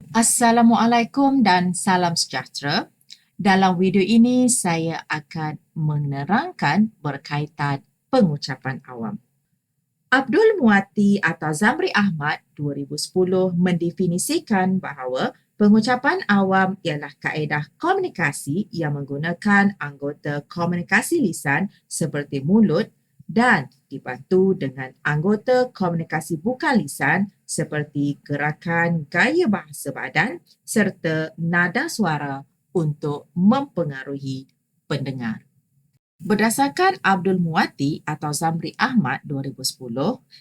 Assalamualaikum dan salam sejahtera. Dalam video ini, saya akan menerangkan berkaitan pengucapan awam. Abdul Muati atau Zamri Ahmad 2010 mendefinisikan bahawa pengucapan awam ialah kaedah komunikasi yang menggunakan anggota komunikasi lisan seperti mulut dan dibantu dengan anggota komunikasi bukan lisan seperti gerakan gaya bahasa badan serta nada suara untuk mempengaruhi pendengar. Berdasarkan Abdul Muati atau Zamri Ahmad 2010,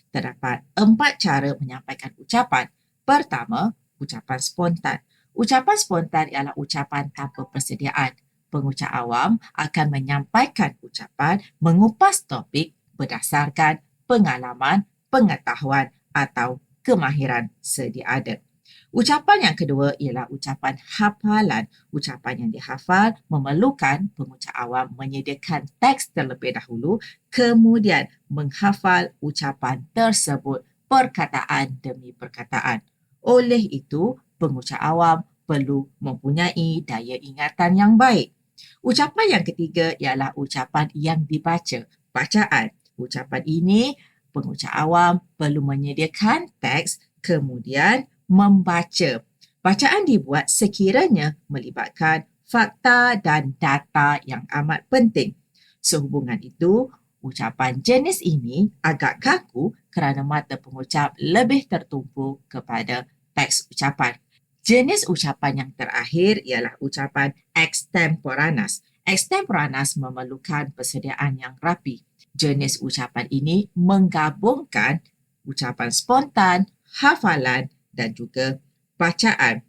terdapat 4 cara menyampaikan ucapan. Pertama, ucapan spontan. Ucapan spontan ialah ucapan tanpa persediaan. Pengucap awam akan menyampaikan ucapan mengupas topik berdasarkan pengalaman, pengetahuan atau kemahiran sedia ada. Ucapan yang kedua ialah ucapan hafalan. Ucapan yang dihafal memerlukan pengucap awam menyediakan teks terlebih dahulu, kemudian menghafal ucapan tersebut perkataan demi perkataan. Oleh itu, pengucap awam perlu mempunyai daya ingatan yang baik. Ucapan yang ketiga ialah ucapan yang dibaca, bacaan. Ucapan ini, pengucap awam perlu menyediakan teks, kemudian membaca. Bacaan dibuat sekiranya melibatkan fakta dan data yang amat penting. Sehubungan itu, ucapan jenis ini agak kaku kerana mata pengucap lebih tertumpu kepada teks ucapan. Jenis ucapan yang terakhir ialah ucapan extemporaneous. Extemporaneous memerlukan persediaan yang rapi. Jenis ucapan ini menggabungkan ucapan spontan, hafalan dan juga bacaan.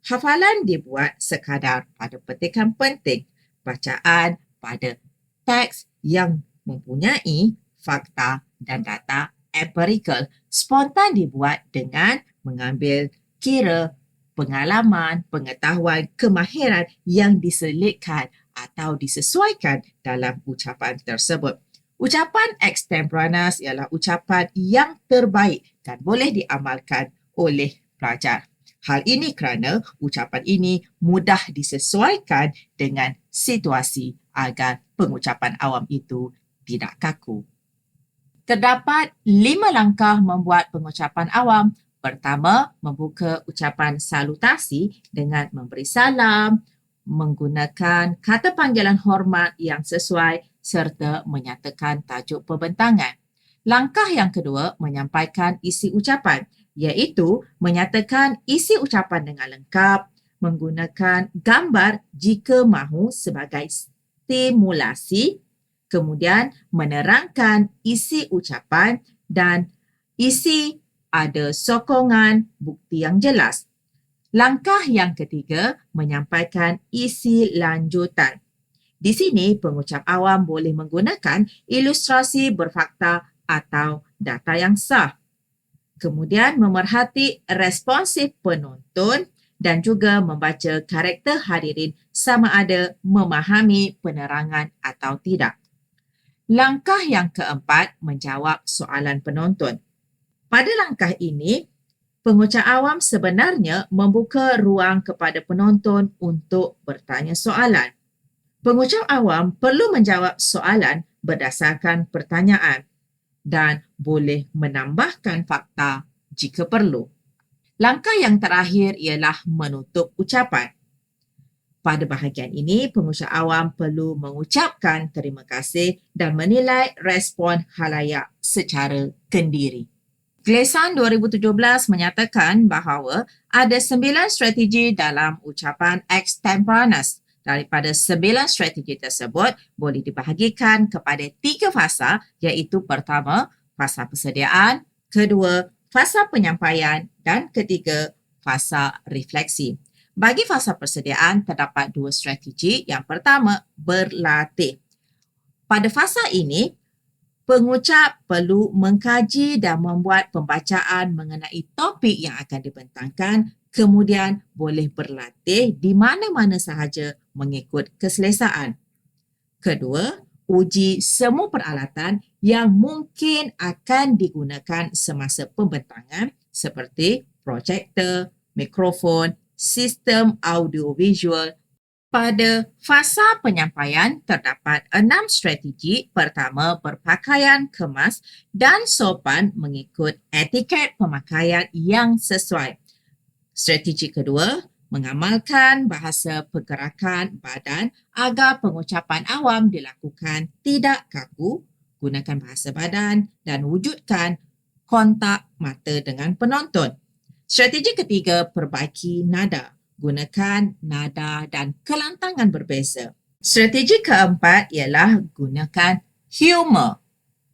Hafalan dibuat sekadar pada petikan penting. Bacaan pada teks yang mempunyai fakta dan data empirical. Spontan dibuat dengan mengambil kira pengalaman, pengetahuan, kemahiran yang diselitkan atau disesuaikan dalam ucapan tersebut. Ucapan extemporaneous ialah ucapan yang terbaik dan boleh diamalkan oleh pelajar. Hal ini kerana ucapan ini mudah disesuaikan dengan situasi agar pengucapan awam itu tidak kaku. Terdapat 5 langkah membuat pengucapan awam. Pertama, membuka ucapan salutasi dengan memberi salam, menggunakan kata panggilan hormat yang sesuai serta menyatakan tajuk pembentangan. Langkah yang kedua, menyampaikan isi ucapan, iaitu menyatakan isi ucapan dengan lengkap, menggunakan gambar jika mahu sebagai stimulasi, kemudian menerangkan isi ucapan dan isi ada sokongan bukti yang jelas. Langkah yang ketiga, menyampaikan isi lanjutan. Di sini, pengucap awam boleh menggunakan ilustrasi berfakta atau data yang sah. Kemudian memerhati responsif penonton dan juga membaca karakter hadirin sama ada memahami penerangan atau tidak. Langkah yang keempat, menjawab soalan penonton. Pada langkah ini, pengucap awam sebenarnya membuka ruang kepada penonton untuk bertanya soalan. Pengucap awam perlu menjawab soalan berdasarkan pertanyaan dan boleh menambahkan fakta jika perlu. Langkah yang terakhir ialah menutup ucapan. Pada bahagian ini, pengucap awam perlu mengucapkan terima kasih dan menilai respon halayak secara kendiri. Gleason 2017 menyatakan bahawa ada 9 strategi dalam ucapan extemporaneous. Daripada 9 strategi tersebut boleh dibahagikan kepada 3 fasa, iaitu pertama, fasa persediaan, kedua, fasa penyampaian dan ketiga, fasa refleksi. Bagi fasa persediaan terdapat 2 strategi. Yang pertama, berlatih. Pada fasa ini, pengucap perlu mengkaji dan membuat pembacaan mengenai topik yang akan dibentangkan, kemudian boleh berlatih di mana-mana sahaja mengikut keselesaan. Kedua, uji semua peralatan yang mungkin akan digunakan semasa pembentangan seperti projektor, mikrofon sistem audiovisual. Pada fasa penyampaian, terdapat 6 strategi. Pertama, berpakaian kemas dan sopan mengikut etiket pemakaian yang sesuai. Strategi kedua, mengamalkan bahasa pergerakan badan agar pengucapan awam dilakukan tidak kaku, gunakan bahasa badan dan wujudkan kontak mata dengan penonton. Strategi ketiga, perbaiki nada. Gunakan nada dan kelantangan berbeza. Strategi keempat ialah gunakan humor.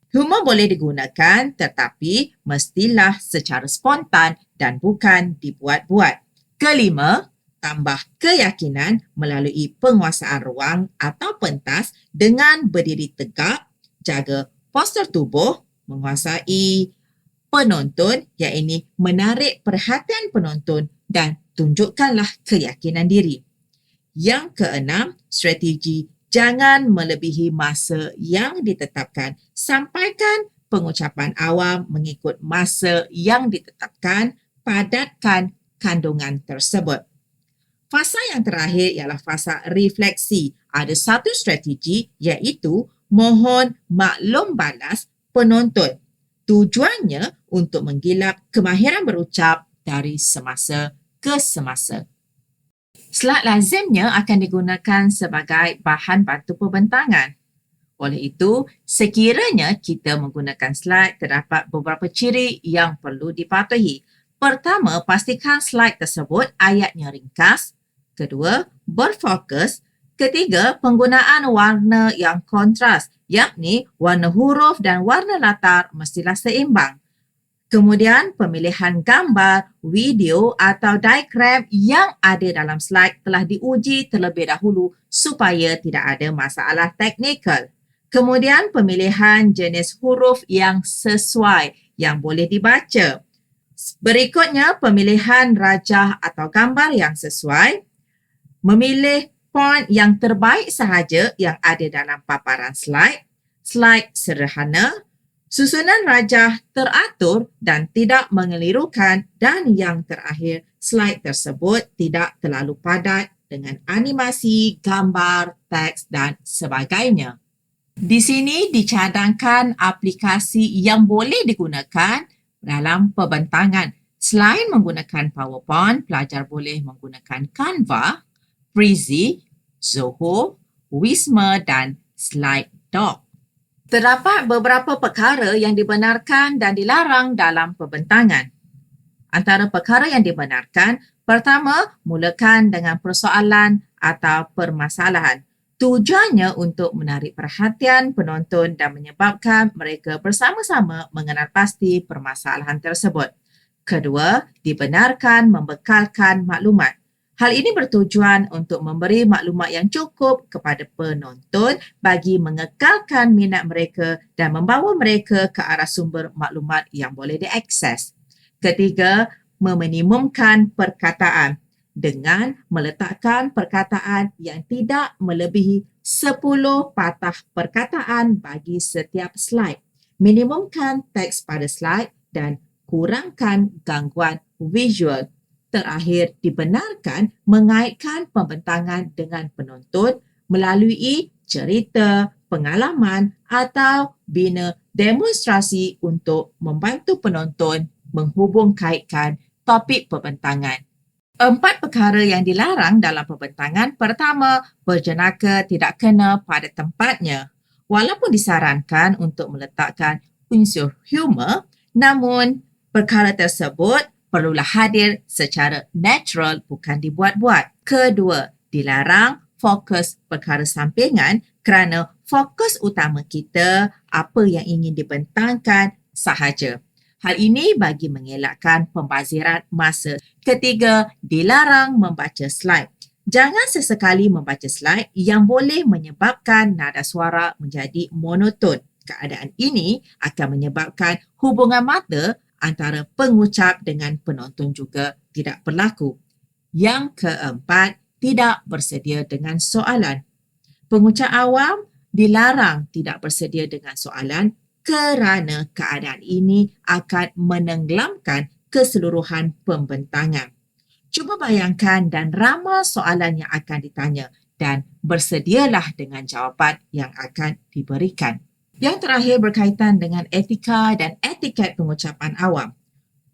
Humor boleh digunakan tetapi mestilah secara spontan dan bukan dibuat-buat. Kelima, tambah keyakinan melalui penguasaan ruang atau pentas dengan berdiri tegak, jaga postur tubuh, menguasai penonton, iaitu menarik perhatian penonton dan tunjukkanlah keyakinan diri. Yang keenam, strategi jangan melebihi masa yang ditetapkan. Sampaikan pengucapan awam mengikut masa yang ditetapkan, padatkan kandungan tersebut. Fasa yang terakhir ialah fasa refleksi. Ada satu strategi iaitu mohon maklum balas penonton. Tujuannya untuk menggilap kemahiran berucap dari semasa ke semasa. Slide lazimnya akan digunakan sebagai bahan bantu pembentangan. Oleh itu, sekiranya kita menggunakan slide, terdapat beberapa ciri yang perlu dipatuhi. Pertama, pastikan slide tersebut ayatnya ringkas. Kedua, berfokus. Ketiga, penggunaan warna yang kontras, yakni warna huruf dan warna latar mestilah seimbang. Kemudian, pemilihan gambar, video atau diagram yang ada dalam slide telah diuji terlebih dahulu supaya tidak ada masalah teknikal. Kemudian, pemilihan jenis huruf yang sesuai yang boleh dibaca. Berikutnya, pemilihan rajah atau gambar yang sesuai. Memilih font yang terbaik sahaja yang ada dalam paparan slide. Slide sederhana. Susunan rajah teratur dan tidak mengelirukan, dan yang terakhir, slide tersebut tidak terlalu padat dengan animasi, gambar, teks dan sebagainya. Di sini dicadangkan aplikasi yang boleh digunakan dalam pembentangan. Selain menggunakan PowerPoint, pelajar boleh menggunakan Canva, Prezi, Zoho, Wisma dan SlideDoc. Terdapat beberapa perkara yang dibenarkan dan dilarang dalam pembentangan. Antara perkara yang dibenarkan, pertama, mulakan dengan persoalan atau permasalahan. Tujuannya untuk menarik perhatian penonton dan menyebabkan mereka bersama-sama mengenal pasti permasalahan tersebut. Kedua, dibenarkan membekalkan maklumat. Hal ini bertujuan untuk memberi maklumat yang cukup kepada penonton bagi mengekalkan minat mereka dan membawa mereka ke arah sumber maklumat yang boleh diakses. Ketiga, meminimumkan perkataan dengan meletakkan perkataan yang tidak melebihi 10 patah perkataan bagi setiap slide. Minimumkan teks pada slide dan kurangkan gangguan visual. Terakhir, dibenarkan mengaitkan pembentangan dengan penonton melalui cerita, pengalaman atau bina demonstrasi untuk membantu penonton menghubung kaitkan topik pembentangan. 4 perkara yang dilarang dalam pembentangan. Pertama, berjenaka tidak kena pada tempatnya. Walaupun disarankan untuk meletakkan unsur humor, namun perkara tersebut perlulah hadir secara natural, bukan dibuat-buat. Kedua, dilarang fokus perkara sampingan kerana fokus utama kita apa yang ingin dibentangkan sahaja. Hal ini bagi mengelakkan pembaziran masa. Ketiga, dilarang membaca slide. Jangan sesekali membaca slide yang boleh menyebabkan nada suara menjadi monoton. Keadaan ini akan menyebabkan hubungan mata antara pengucap dengan penonton juga tidak berlaku. Yang keempat, tidak bersedia dengan soalan. Pengucap awam dilarang tidak bersedia dengan soalan kerana keadaan ini akan menenggelamkan keseluruhan pembentangan. Cuba bayangkan dan ramal soalan yang akan ditanya dan bersedialah dengan jawapan yang akan diberikan. Yang terakhir berkaitan dengan etika dan etiket pengucapan awam.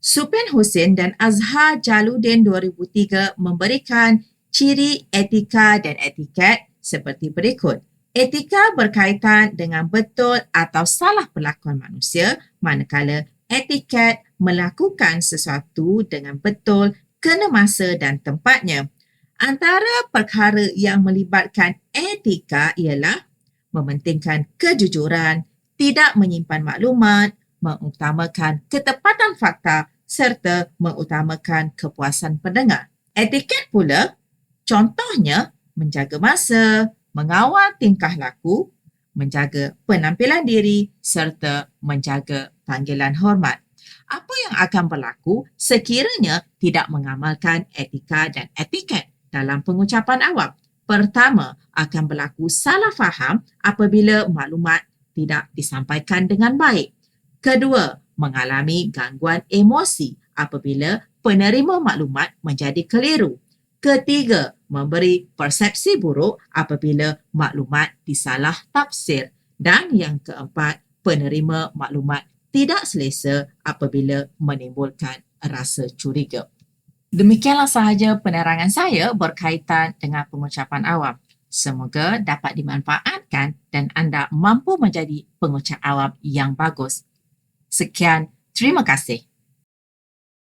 Supen Hussein dan Azhar Jaludin 2003 memberikan ciri etika dan etiket seperti berikut. Etika berkaitan dengan betul atau salah perlakuan manusia, manakala etiket melakukan sesuatu dengan betul kena masa dan tempatnya. Antara perkara yang melibatkan etika ialah mementingkan kejujuran, tidak menyimpan maklumat, mengutamakan ketepatan fakta serta mengutamakan kepuasan pendengar. Etiket pula, contohnya menjaga masa, mengawal tingkah laku, menjaga penampilan diri serta menjaga panggilan hormat. Apa yang akan berlaku sekiranya tidak mengamalkan etika dan etiket dalam pengucapan awam? Pertama, akan berlaku salah faham apabila maklumat tidak disampaikan dengan baik. Kedua, mengalami gangguan emosi apabila penerima maklumat menjadi keliru. Ketiga, memberi persepsi buruk apabila maklumat disalah tafsir. Dan yang keempat, penerima maklumat tidak selesa apabila menimbulkan rasa curiga. Demikianlah sahaja penerangan saya berkaitan dengan pengucapan awam. Semoga dapat dimanfaatkan dan anda mampu menjadi pengucap awam yang bagus. Sekian, terima kasih.